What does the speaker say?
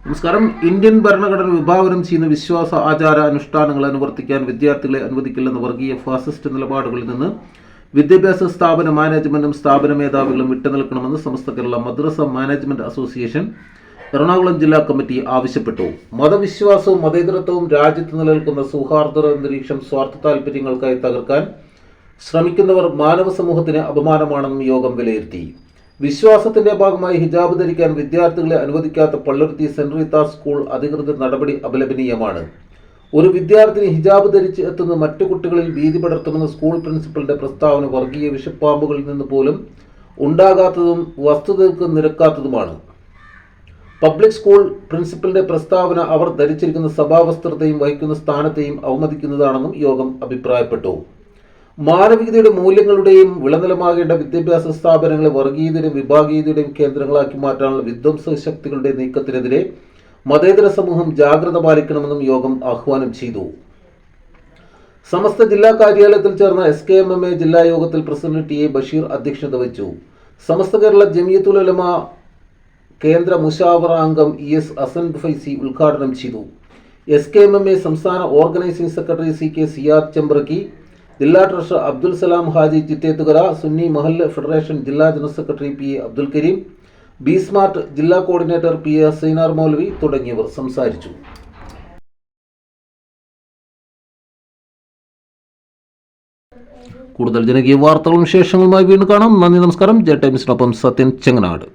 നമസ്കാരം. ഇന്ത്യൻ ഭരണഘടന വിഭാവനം ചെയ്യുന്ന വിശ്വാസ ആചാര അനുഷ്ഠാനങ്ങൾ അനുവർത്തിക്കാൻ വിദ്യാർത്ഥികളെ അനുവദിക്കില്ലെന്ന വർഗീയ ഫാസിസ്റ്റ് നിലപാടുകളിൽ നിന്ന് വിദ്യാഭ്യാസ സ്ഥാപന മാനേജ്മെന്റും സ്ഥാപന മേധാവികളും വിട്ടുനിൽക്കണമെന്ന് സമസ്ത കേരള മദ്രസ മാനേജ്മെന്റ് അസോസിയേഷൻ എറണാകുളം ജില്ലാ കമ്മിറ്റി ആവശ്യപ്പെട്ടു. മതവിശ്വാസവും മതേതരത്വവും രാജ്യത്ത് നിലനിൽക്കുന്ന സൗഹാർദ്ദ അന്തരീക്ഷം സ്വാർത്ഥ താൽപര്യങ്ങൾക്കായി തകർക്കാൻ ശ്രമിക്കുന്നവർ മാനവ സമൂഹത്തിന് അപമാനമാണെന്നും യോഗം വിലയിരുത്തി. വിശ്വാസത്തിന്റെ ഭാഗമായി ഹിജാബ് ധരിക്കാൻ വിദ്യാർത്ഥികളെ അനുവദിക്കാത്ത പള്ളുരുത്തി സെന്റ് റീത്ത സ്കൂൾ അധികൃതർ നടപടി അപലപനീയമാണ്. ഒരു വിദ്യാർത്ഥിനി ഹിജാബ് ധരിച്ച് എത്തുന്ന മറ്റു കുട്ടികളിൽ ഭീതി പടർത്തുമെന്ന സ്കൂൾ പ്രിൻസിപ്പലിന്റെ പ്രസ്താവന വർഗീയ വിഷപ്പാമ്പുകളിൽ നിന്ന് പോലും ഉണ്ടാകാത്തതും വസ്തുതകൾക്ക് നിരക്കാത്തതുമാണ്. പബ്ലിക് സ്കൂൾ പ്രിൻസിപ്പലിന്റെ പ്രസ്താവന അവർ ധരിച്ചിരിക്കുന്ന സഭാവസ്ത്രത്തെയും വഹിക്കുന്ന സ്ഥാനത്തെയും അവമതിക്കുന്നതാണെന്നും യോഗം അഭിപ്രായപ്പെട്ടു. മാനവികതയുടെ മൂല്യങ്ങളുടെയും വിളനിലമാകേണ്ട വിദ്യാഭ്യാസ സ്ഥാപനങ്ങളെ വർഗീയതയുടെയും വിഭാഗീയതയുടെയും കേന്ദ്രങ്ങളാക്കി മാറ്റാനുള്ള വിധ്വംസ ശക്തികളുടെ നീക്കത്തിനെതിരെ മതേതര സമൂഹം ജാഗ്രത പാലിക്കണമെന്നും യോഗം ആഹ്വാനം ചെയ്തു. സമസ്ത ജില്ലാ കാര്യാലയത്തിൽ ചേർന്ന SKMMA ജില്ലാ യോഗത്തിൽ പ്രസിഡന്റ് TA ബഷീർ അധ്യക്ഷത വഹിച്ചു. സമസ്ത കേരള ജമിയത്തുൽ ഉലമ കേന്ദ്ര മുശാവറ അംഗം ES ഹസൻ ഫൈസി ഉദ്ഘാടനം ചെയ്തു. SKMMA സംസ്ഥാന organising secretary CK Siyad Chembrakki, ജില്ലാ ട്രഷറർ അബ്ദുൽ സലാം ഹാജി ചിറ്റേത്തുകര, സുന്നി മഹല്ല് ഫെഡറേഷൻ ജില്ലാ general secretary PA Abdul Kareem, be smart ജില്ലാ കോർഡിനേറ്റർ PA സൈനാർ മൗലവി തുടങ്ങിയവർ സംസാരിച്ചു. കൂടുതൽ ജനകീയ വാർത്തകളും വിശേഷങ്ങളുമായി വീണ്ടും കാണാം. നന്ദി, നമസ്കാരം. ജെ ടൈംസിനൊപ്പം സത്യൻ ചെങ്ങനാട്.